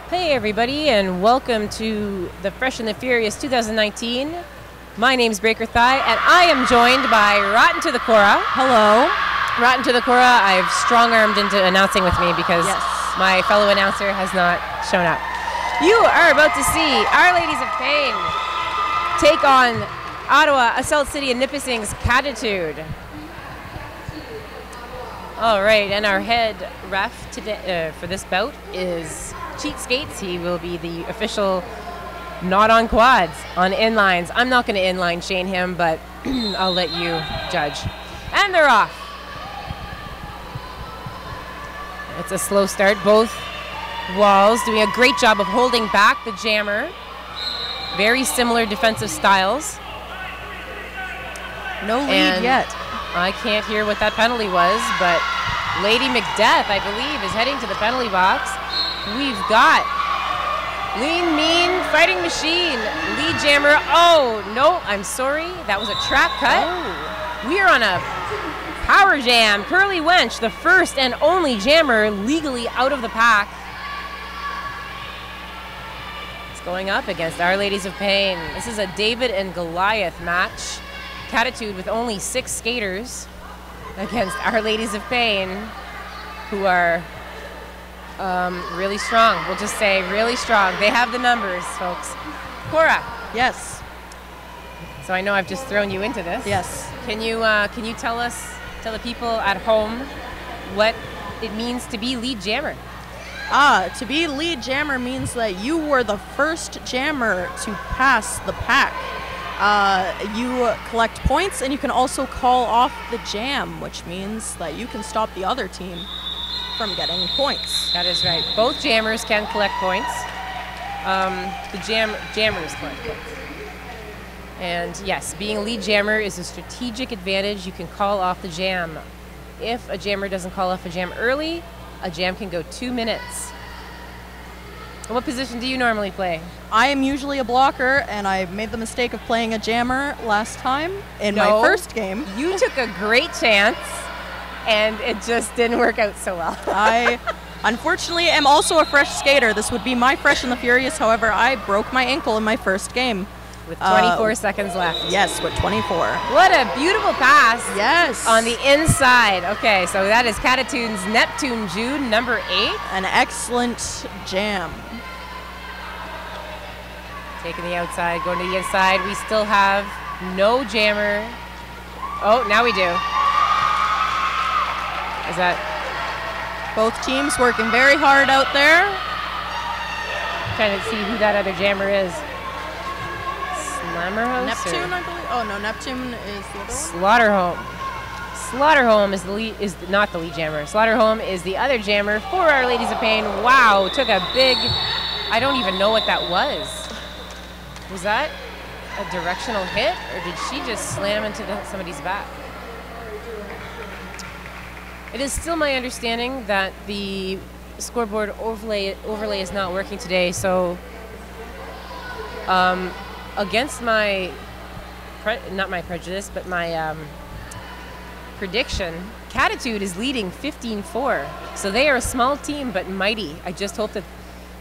Hey everybody, and welcome to the Fresh and the Furious 2019. My name's Breaker Thigh, and I am joined by Rotten to the Cora. Hello. Rotten to the Cora, I've strong-armed into announcing with me because my fellow announcer has not shown up. You are about to see Our Ladies of Pain take on Ottawa, Assault City, and Nipissing's Catitude. All right, and our head ref today for this bout is Cheat Skates. He will be the official not on quads, on inlines. I'm not going to inline Shane him, but I'll let you judge. And they're off. It's a slow start. Both walls doing a great job of holding back the jammer. Very similar defensive styles. No lead yet. I can't hear what that penalty was, but Lady Macbeth, I believe, is heading to the penalty box. We've got Lean Mean Fighting Machine, lead jammer. Oh, no, I'm sorry. That was a trap cut. Oh. We are on a power jam. Curly Wench, the first and only jammer legally out of the pack. It's going up against Our Ladies of Pain. This is a David and Goliath match. Catitude with only 6 skaters against Our Ladies of Pain, who are really strong. We'll just say really strong. They have the numbers, folks. Cora. Yes. So I know I've just thrown you into this. Yes. Can you tell the people at home what it means to be lead jammer? To be lead jammer means that you were the first jammer to pass the pack. You collect points, and you can also call off the jam, which means that you can stop the other team from getting points. That is right. Both jammers can collect points. The jammers collect points. And yes, being a lead jammer is a strategic advantage. You can call off the jam. If a jammer doesn't call off a jam early, a jam can go 2 minutes. And what position do you normally play? I am usually a blocker, and I made the mistake of playing a jammer last time in my first game. You took a great chance, and it just didn't work out so well. I, unfortunately, am also a fresh skater. This would be my Fresh and the Furious. However, I broke my ankle in my first game. With 24 seconds left. Yes, with 24. What a beautiful pass. Yes. On the inside. Okay, so that is Catitude's Neptune Jude, number 8. An excellent jam. Taking the outside, going to the inside. We still have no jammer. Oh, now we do. Is that? Both teams working very hard out there. Trying to see who that other jammer is. Slammerhouse? Neptune, I believe. Oh no, Neptune is the other one. Slaughterhome. Slaughterhome is the lead, is not the lead jammer. Slaughterhome is the other jammer for Our Ladies of Pain. Wow, took a big. I don't even know what that was. Was that a directional hit, or did she just slam into somebody's back? It is still my understanding that the scoreboard overlay is not working today, so against my, not my prejudice, but my prediction, Catitude is leading 15-4. So they are a small team, but mighty. I just hope that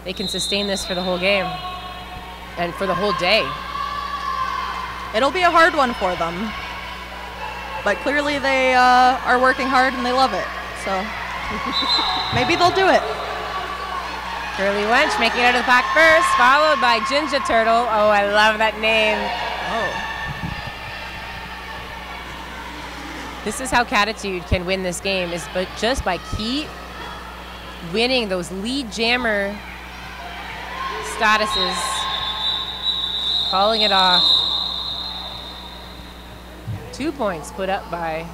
they can sustain this for the whole game and for the whole day. It'll be a hard one for them. But clearly they are working hard and they love it. So maybe they'll do it. Curly Wench making it out of the pack first, followed by Ginger Turtle. Oh, I love that name. Oh. This is how Catitude can win this game, is but just by keep winning those lead jammer statuses, calling it off. 2 points put up by,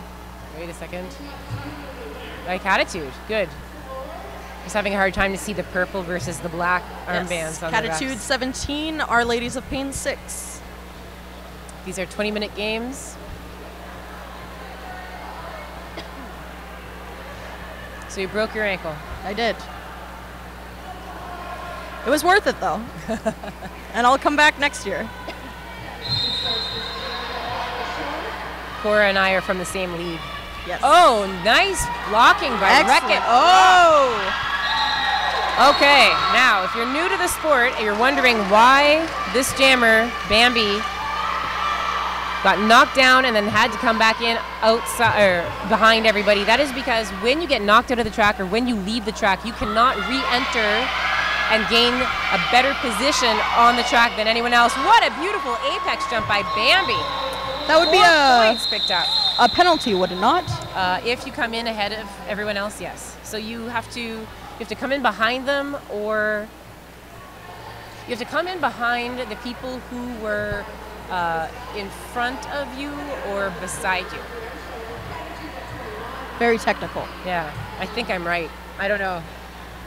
wait a second, by Catitude. Good. Just having a hard time to see the purple versus the black armbands on the Catitude refs. 17, Our Ladies of Pain 6. These are 20-minute games. So you broke your ankle. I did. It was worth it, though. And I'll come back next year. Cora and I are from the same league. Yes. Oh, nice blocking by Wreck-It. Oh! Okay, now if you're new to the sport and you're wondering why this jammer, Bambi, got knocked down and then had to come back in outside or behind everybody, that is because when you get knocked out of the track or when you leave the track, you cannot re-enter and gain a better position on the track than anyone else. What a beautiful apex jump by Bambi. That would be 4 points picked up. a penalty, would it not? If you come in ahead of everyone else, yes. So you have to come in behind them, or you have to come in behind the people who were in front of you or beside you. Very technical. Yeah, I think I'm right. I don't know.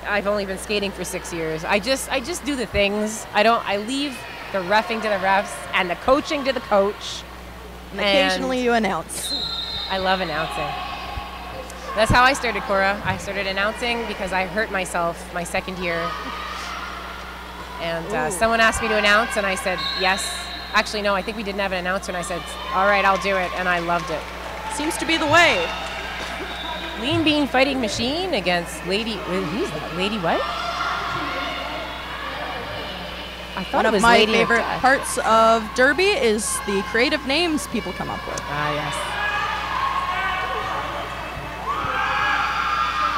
I've only been skating for 6 years. I just do the things. I leave the reffing to the refs and the coaching to the coach. And occasionally you announce. I love announcing. That's how I started, Cora. I started announcing because I hurt myself my second year. And someone asked me to announce, and I said yes. Actually, no, I think we didn't have an announcer, and I said, all right, I'll do it, and I loved it. Seems to be the way. Lean Bean Fighting Machine against Lady... Who's that? Lady what? I thought One it was of my Lady favorite Death. parts of Derby is the creative names people come up with. Ah, yes.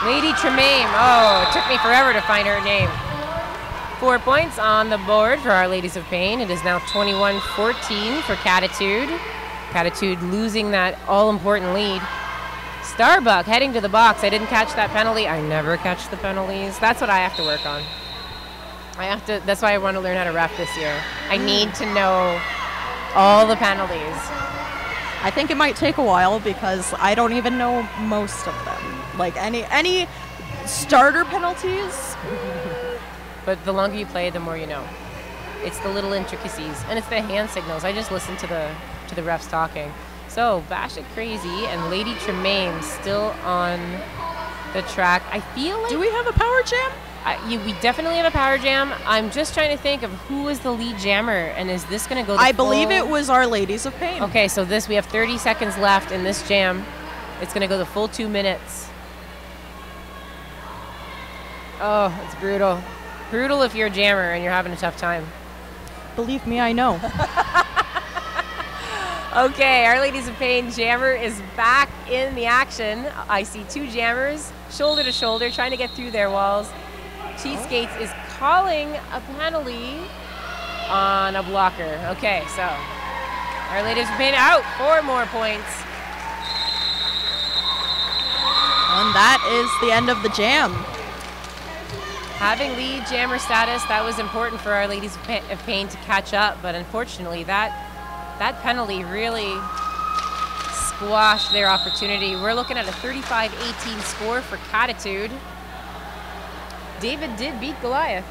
Lady Tremaine. Oh, it took me forever to find her name. 4 points on the board for Our Ladies of Pain. It is now 21-14 for Catitude. Catitude losing that all-important lead. Starbuck heading to the box. I didn't catch that penalty. I never catch the penalties. That's what I have to work on. That's why I want to learn how to ref this year. I need to know all the penalties. I think it might take a while because I don't even know most of them. Like any starter penalties. But the longer you play, the more you know. It's the little intricacies, and it's the hand signals. I just listen to the refs talking. So Bash It Crazy and Lady Tremaine still on the track. I feel like... Do we have a power jam? We definitely have a power jam. I'm just trying to think of who was the lead jammer, and is this going to go the I believe it was Our Ladies of Pain. Okay, so we have 30 seconds left in this jam. It's going to go the full 2 minutes. Oh, it's brutal. Brutal if you're a jammer and you're having a tough time. Believe me, I know. Okay, Our Ladies of Pain jammer is back in the action. I see two jammers, shoulder to shoulder, trying to get through their walls. Cheatskates is calling a penalty on a blocker. Okay, so Our Ladies of Pain out. 4 more points. And that is the end of the jam. Having lead jammer status, that was important for Our Ladies of Pain to catch up, but unfortunately that penalty really squashed their opportunity. We're looking at a 35-18 score for Catitude. David did beat Goliath.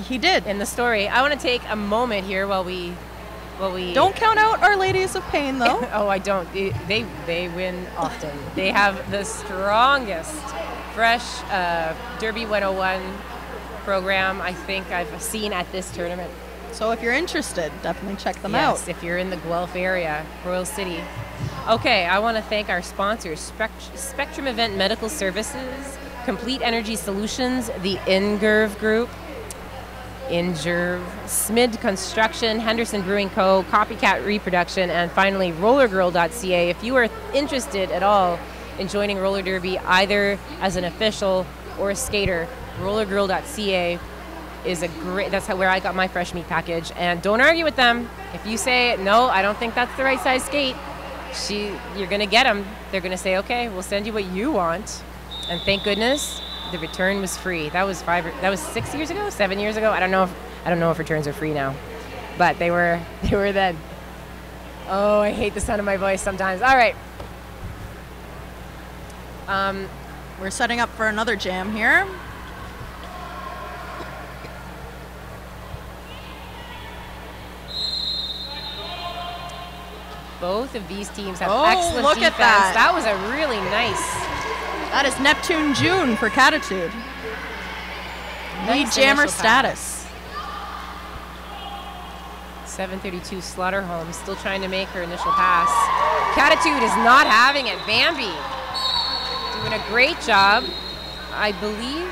He did. In the story. I want to take a moment here while we Don't count out Our Ladies of Pain, though. Oh, I don't. They win often. They have the strongest fresh Derby 101 program I think I've seen at this tournament. So if you're interested, definitely check them Yes, out. if you're in the Guelph area, Royal City. Okay, I want to thank our sponsors, Spectrum Event Medical Services, Complete Energy Solutions, the Ingerv Group, Smid Construction, Henderson Brewing Co., Copycat Reproduction, and finally rollergirl.ca. If you are interested at all in joining roller derby, either as an official or a skater, rollergirl.ca is that's where I got my fresh meat package. And don't argue with them. If you say, no, I don't think that's the right size skate, you're going to get them. They're going to say, okay, we'll send you what you want. And thank goodness the return was free. That was 6 years ago, 7 years ago. I don't know if returns are free now, but they were then. Oh, I hate the sound of my voice sometimes. All right. We're setting up for another jam here. Both of these teams have Oh, excellent look defense. at that. That was a really nice. That is Neptune June for Catitude. Lead Nice jammer initial pass. status. 732 Slaughterholm still trying to make her initial pass. Catitude is not having it. Bambi doing a great job. I believe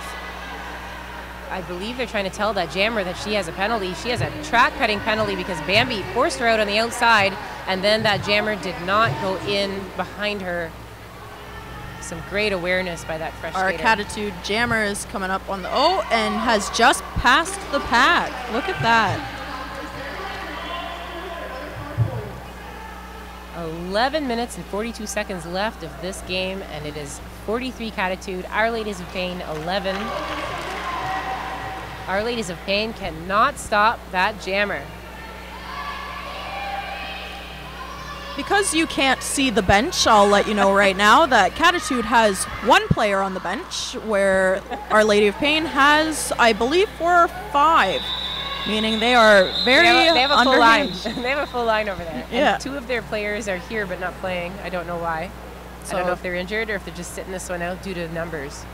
I believe they're trying to tell that jammer that she has a penalty. She has a track cutting penalty because Bambi forced her out on the outside, and then that jammer did not go in behind her. Some great awareness by that fresh Our skater. Catitude jammer is coming up on the and has just passed the pack. Look at that. 11 minutes and 42 seconds left of this game, and it is 43 Catitude, Our Ladies of Pain 11. Our Ladies of Pain cannot stop that jammer. Because you can't see the bench, I'll let you know right now that Catitude has one player on the bench, where Our Lady of Pain has, I believe, 4 or 5. Meaning they are very they have a full line. underhinged. They have a full line over there. Yeah. And 2 of their players are here but not playing. I don't know why. So I don't know if they're injured or if they're just sitting this one out due to numbers.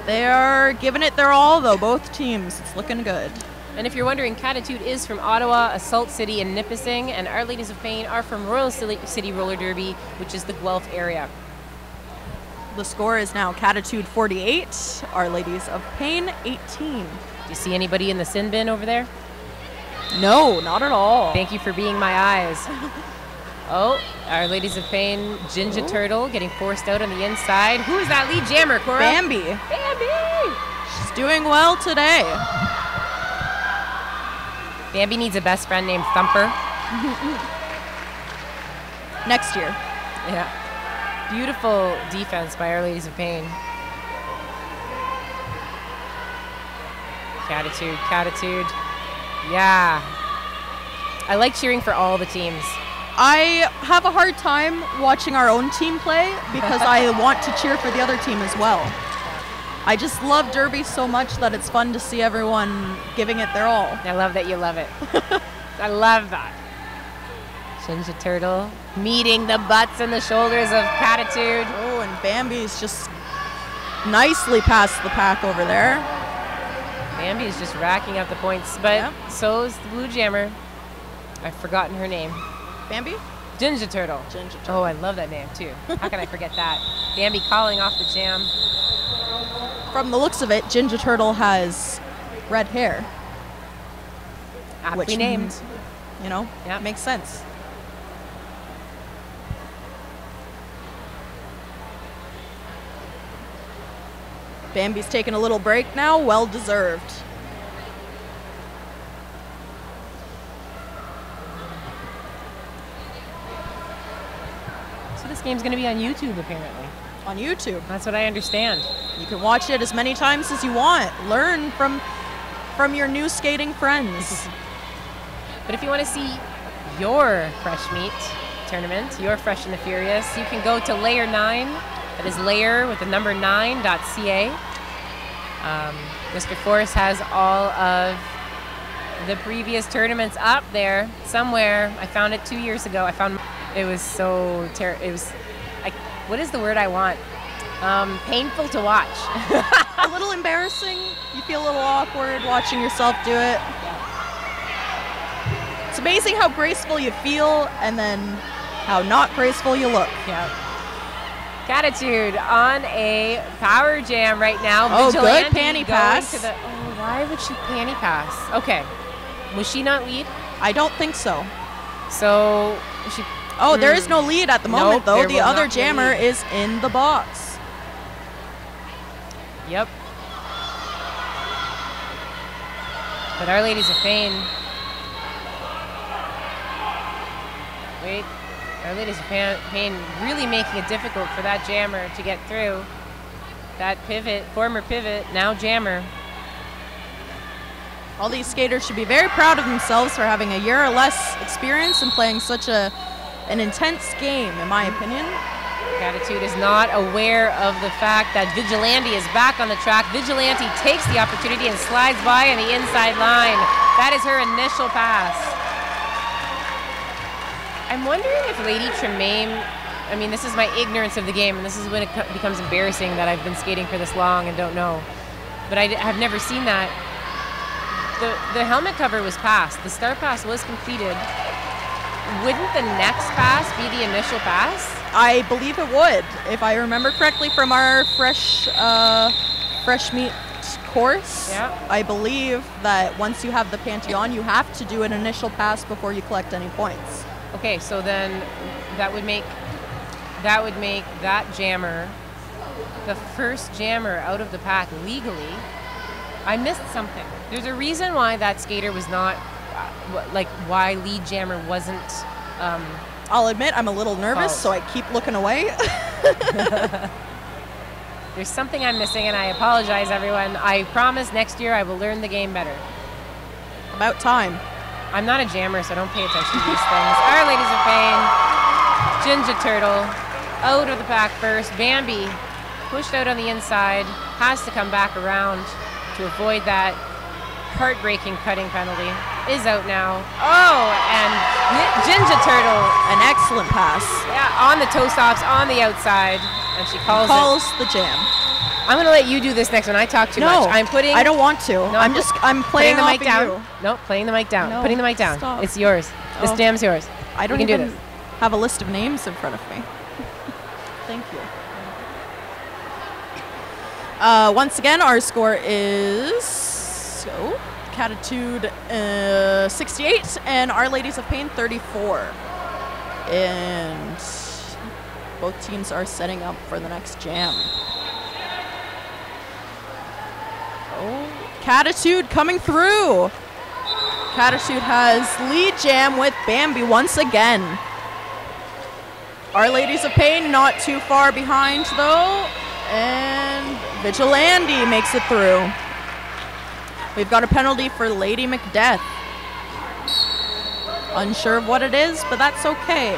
they are giving it their all, though, both teams. It's looking good. And if you're wondering, Catitude is from Ottawa, Assault City, and Nipissing, and Our Ladies of Pain are from Royal City Roller Derby, which is the Guelph area. The score is now Catitude 48, Our Ladies of Pain 18. Do you see anybody in the sin bin over there? No, not at all. Thank you for being my eyes. Oh, Our Ladies of Pain, Ginger Turtle getting forced out on the inside. Who is that lead jammer, Cora? Bambi. Bambi! She's doing well today. Bambi needs a best friend named Thumper. Next year. Yeah. Beautiful defense by Our Ladies of Pain. Catitude, Catitude. Yeah. I like cheering for all the teams. I have a hard time watching our own team play because I want to cheer for the other team as well. I just love Derby so much that it's fun to see everyone giving it their all. I love that you love it. I love that. Ginger Turtle meeting the butts and the shoulders of Catitude. Oh, and Bambi's just nicely past the pack over there. Bambi is just racking up the points, but so is the Blue Jammer. I've forgotten her name. Bambi? Ginger Turtle. Ginger Turtle. Oh, I love that name too. How can I forget that? Bambi calling off the jam. From the looks of it, Ginger Turtle has red hair. Aptly named. You know, Yep. makes sense. Bambi's taking a little break now, well deserved. So this game's going to be on YouTube apparently. On YouTube. That's what I understand. You can watch it as many times as you want. Learn from your new skating friends. But if you want to see your Fresh Meat tournament, your Fresh and the Furious, you can go to Layer 9. That is layer with the number 9.ca. Mr. Forrest has all of the previous tournaments up there somewhere. I found it 2 years ago. It was so it was, what is the word I want? Painful to watch. A little embarrassing. You feel a little awkward watching yourself do it. It's amazing how graceful you feel and then how not graceful you look. Yeah. Catitude on a power jam right now. Oh, Vigilante good panty going pass. to the, oh, why would she panty pass? Okay. Was she not lead? I don't think so. So she. Oh, there is no lead at the moment, Nope, though. there The will other not be jammer lead. is in the box. Yep. But Our Ladies of Pain. Wait. Our Ladies of Pain really making it difficult for that jammer to get through. That pivot, former pivot, now jammer. All these skaters should be very proud of themselves for having a year or less experience and playing such an intense game, in my opinion. Catitude is not aware of the fact that Vigilante is back on the track. Vigilante takes the opportunity and slides by on the inside line. That is her initial pass. I'm wondering if Lady Tremaine, I mean, this is my ignorance of the game, and this is when it becomes embarrassing that I've been skating for this long and don't know. But I've never seen that. The helmet cover was passed. The start pass was completed. Wouldn't the next pass be the initial pass? I believe it would, if I remember correctly from our fresh meat course, Yeah. I believe that once you have the panty on, you have to do an initial pass before you collect any points. Okay, so then that would make that jammer the first jammer out of the pack legally. I missed something. There's a reason why that skater was not, why lead jammer wasn't. I'll admit I'm a little nervous, so I keep looking away. There's something I'm missing, and I apologize, everyone. I promise next year I will learn the game better. About time. I'm not a jammer, so don't pay attention to these things. Our Ladies of Pain, Ginger Turtle, out of the pack first. Bambi, pushed out on the inside, has to come back around to avoid that heartbreaking cutting penalty. Is out now. Oh, and Ginger Turtle. An excellent pass. Yeah, on the toe stops, on the outside, and she calls the jam. I'm going to let you do this next one. I talk too much. I don't want to. No, I'm playing the off mic of down. you. No, putting the mic down. No, putting the mic down. stop. It's yours. This jam's yours. I don't You can even do this. have a list of names in front of me. Thank you. Once again, our score is Catitude 68 and Our Ladies of Pain 34. And both teams are setting up for the next jam. Catitude coming through. Catitude has lead jam with Bambi once again. Our Ladies of Pain not too far behind though, and Vigilante makes it through. We've got a penalty for Lady Macbeth. Unsure of what it is, but that's okay.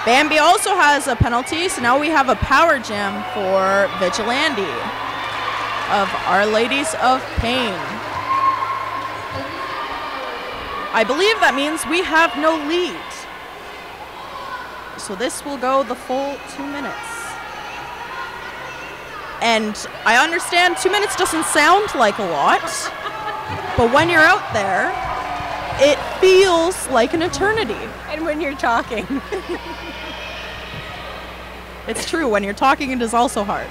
Bambi also has a penalty, so now we have a power jam for Vigilante of Our Ladies of Pain. I believe that means we have no lead. So this will go the full 2 minutes. And I understand 2 minutes doesn't sound like a lot, but when you're out there, it feels like an eternity. And when you're talking. It's true, when you're talking it is also hard.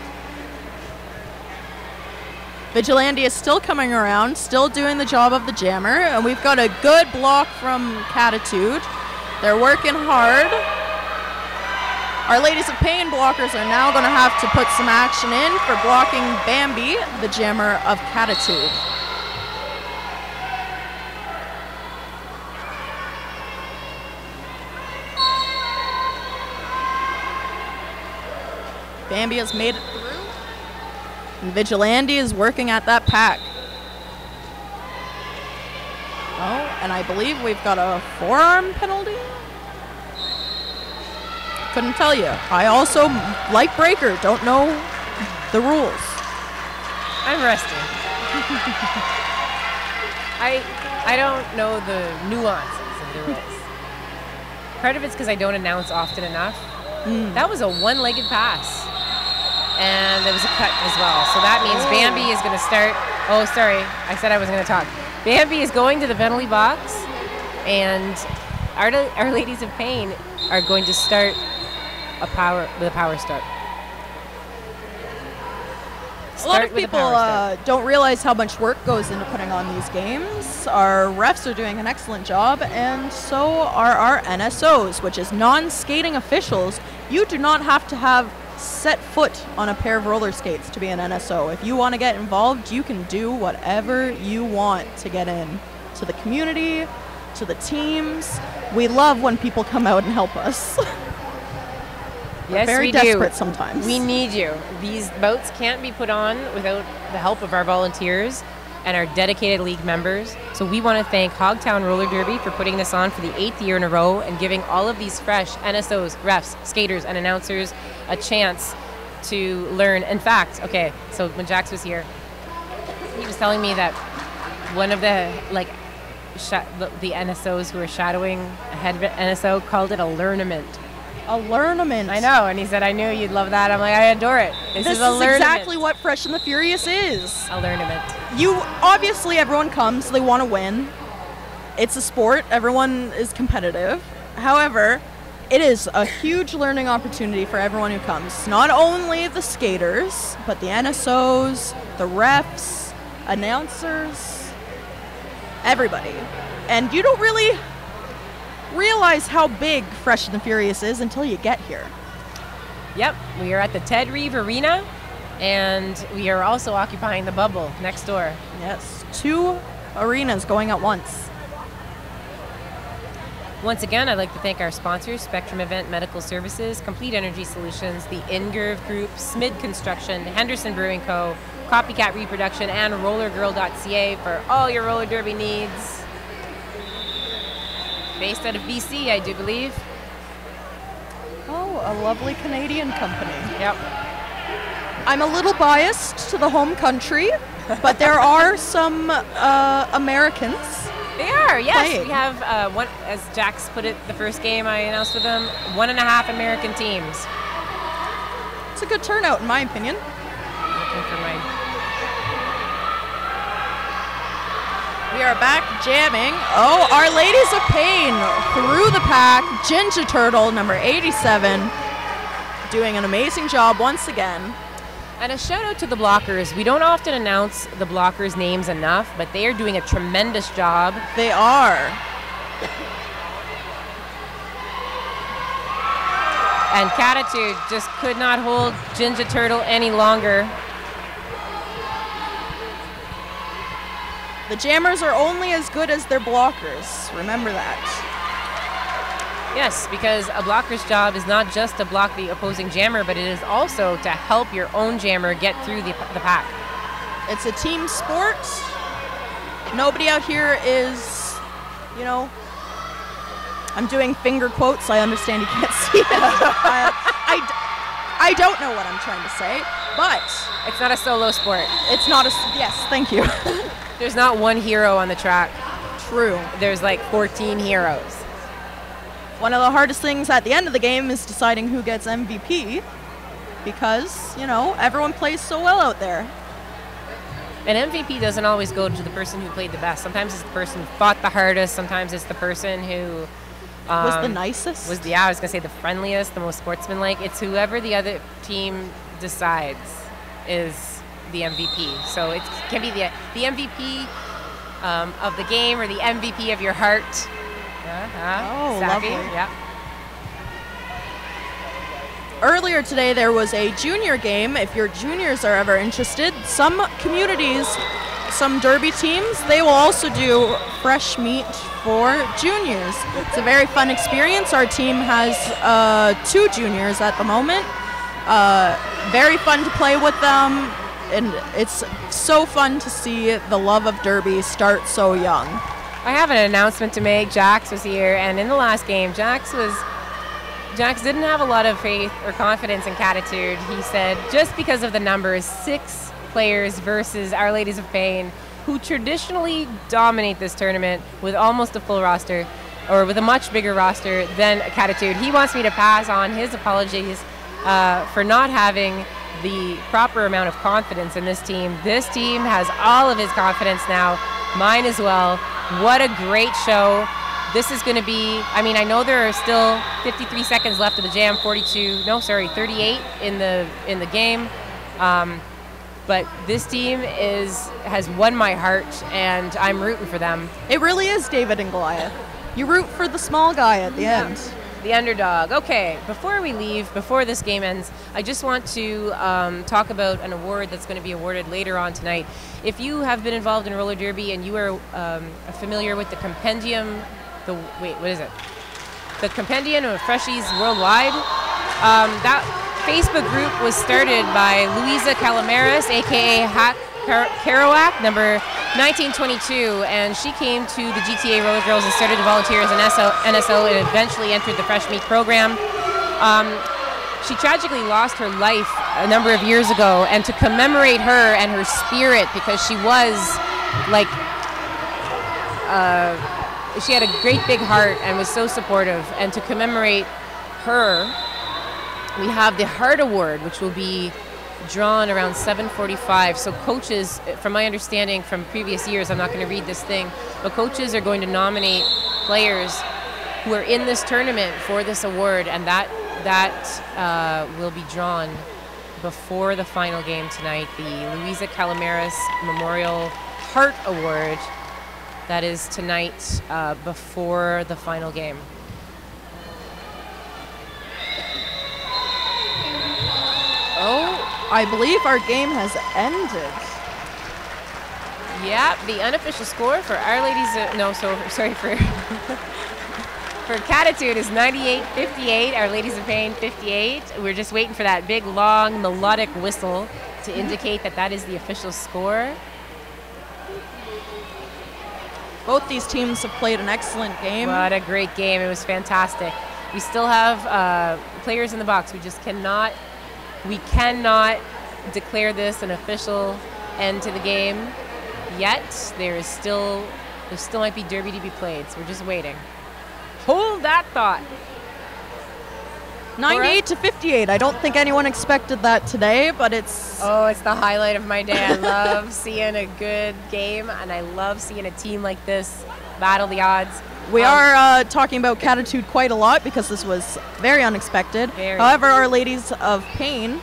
Vigilante is still coming around, still doing the job of the jammer, and we've got a good block from Catitude. They're working hard. Our Ladies of Pain blockers are now going to have to put some action in for blocking Bambi, the jammer of Catitude. Bambi has made it through. And Vigilante is working at that pack. Oh, and I believe we've got a forearm penalty? Couldn't tell you. I also, like Breaker, don't know the rules. I'm rusty. I don't know the nuances of the rules. Part of it's because I don't announce often enough. That was a one-legged pass. And there was a cut as well. So that means Bambi is going to start. Oh, sorry. I said I wasn't going to talk. Bambi is going to the penalty box. And Our Ladies of Pain are going to start with a power start. A lot of people don't realize how much work goes into putting on these games. Our refs are doing an excellent job, and so are our NSOs, which is non-skating officials. You do not have to have set foot on a pair of roller skates to be an NSO. If you want to get involved, you can do whatever you want to get in to the community, to the teams. We love when people come out and help us. Yes, very we desperate do. Sometimes. We need you. These bouts can't be put on without the help of our volunteers and our dedicated league members. So we want to thank Hogtown Roller Derby for putting this on for the 8th year in a row and giving all of these fresh NSOs, refs, skaters, and announcers a chance to learn. In fact, okay, so when Jax was here, he was telling me that one of the the NSOs who were shadowing a head NSO called it a learnament. A learnament. I know, and he said, I knew you'd love that. I'm like, I adore it. This is a learnament. Exactly what Fresh and the Furious is. A learnament. Obviously, everyone comes, they want to win. It's a sport, everyone is competitive. However, It is a huge learning opportunity for everyone who comes. Not only the skaters, but the NSOs, the refs, announcers, everybody. And you don't really realize how big Fresh and the Furious is until you get here. Yep, we are at the Ted Reeve Arena, and we are also occupying the bubble next door. Yes, 2 arenas going at once. Once again, I'd like to thank our sponsors, Spectrum Event Medical Services, Complete Energy Solutions, the Ingirv Group, Smid Construction, Henderson Brewing Co., Copycat Reproduction, and RollerGirl.ca for all your roller derby needs. Based out of BC, I do believe. Oh, a lovely Canadian company. Yep. I'm a little biased to the home country, but there are some Americans. They are, yes. Playing. We have, one, as Jax put it the first game I announced with them, 1.5 American teams. It's a good turnout, in my opinion. Looking for my... We are back jamming. Oh, Our Ladies of Pain through the pack. Ginger Turtle, number 87, doing an amazing job once again. And a shout out to the blockers. We don't often announce the blockers' names enough, but they are doing a tremendous job. They are. And Catitude just could not hold Ginger Turtle any longer. The jammers are only as good as their blockers. Remember that. Yes, because a blocker's job is not just to block the opposing jammer, but it is also to help your own jammer get through the pack. It's a team sport. Nobody out here is, you know, I'm doing finger quotes. I understand you can't see it. I don't know what I'm trying to say, but It's not a solo sport. it's not a, yes, thank you. There's not one hero on the track. True. There's like 14 heroes. One of the hardest things at the end of the game is deciding who gets MVP because, you know, everyone plays so well out there. An MVP doesn't always go to the person who played the best. Sometimes it's the person who fought the hardest. Sometimes it's the person who Was the nicest? I was going to say the friendliest, the most sportsmanlike. It's whoever the other team decides is the MVP. So it can be the MVP of the game or the MVP of your heart. Oh, Savvy. lovely. Yeah. Earlier today, there was a junior game. If your juniors are ever interested, some communities, some derby teams, they will also do fresh meat for juniors. It's a very fun experience. Our team has 2 juniors at the moment. Very fun to play with them, and it's so fun to see the love of derby start so young. I have an announcement to make. Jax was here, and in the last game, Jax didn't have a lot of faith or confidence in Catitude. He said, just because of the numbers, 6 players versus Our Ladies of Pain, who traditionally dominate this tournament with almost a full roster, or with a much bigger roster than Catitude. He wants me to pass on his apologies for not having the proper amount of confidence in this team. This team has all of his confidence now, mine as well. What a great show. This is going to be, I mean, I know there are still 53 seconds left of the jam, 38 in the game. But this team has won my heart, and I'm rooting for them. It really is David and Goliath. You root for the small guy at the end. The underdog. Okay, before we leave, before this game ends, I just want to talk about an award that's going to be awarded later on tonight. If you have been involved in roller derby and you are familiar with the compendium, the compendium of Freshies Worldwide, that Facebook group was started by Louisa Calamares, aka Hack Kerouac, number 1922, and she came to the GTA Roller Girls and started to volunteer as an NSO and eventually entered the Fresh Meat program. She tragically lost her life a number of years ago, and to commemorate her and her spirit, because she was like, she had a great big heart and was so supportive, and to commemorate her, we have the Heart Award, which will be drawn around 7:45. So coaches, from my understanding from previous years, I'm not going to read this thing, but coaches are going to nominate players who are in this tournament for this award, and that will be drawn before the final game tonight, the Louisa Calamares Memorial Heart Award. That is tonight before the final game. Oh, I believe our game has ended. Yeah, the unofficial score for Our Ladies for Catitude is 98-58. Our Ladies of Pain 58. We're just waiting for that big, long, melodic whistle to indicate that that is the official score. Both these teams have played an excellent game. What a great game. It was fantastic. We still have players in the box. We cannot declare this an official end to the game yet. There still might be derby to be played, so we're just waiting. Hold that thought. 98-58. I don't think anyone expected that today, but it's... Oh, it's the highlight of my day. I love seeing a good game, and I love seeing a team like this battle the odds. We are talking about Catitude quite a lot because this was very unexpected. However, Our Ladies of Pain,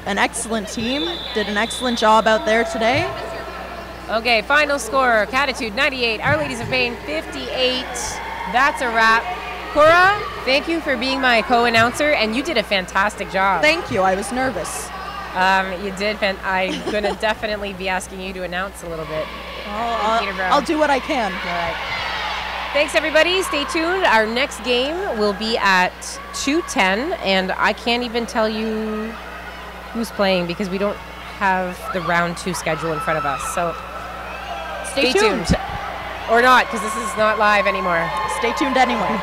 an excellent team, did an excellent job out there today. Okay, final score, Catitude 98, Our Ladies of Pain 58. That's a wrap. Cora, thank you for being my co-announcer, and you did a fantastic job. Thank you. I was nervous. You did. I'm going to definitely be asking you to announce a little bit. I'll do what I can. All right. Thanks, everybody. Stay tuned. Our next game will be at 2:10, and I can't even tell you who's playing because we don't have the round 2 schedule in front of us. So stay tuned. Or not, because this is not live anymore. Stay tuned anyway.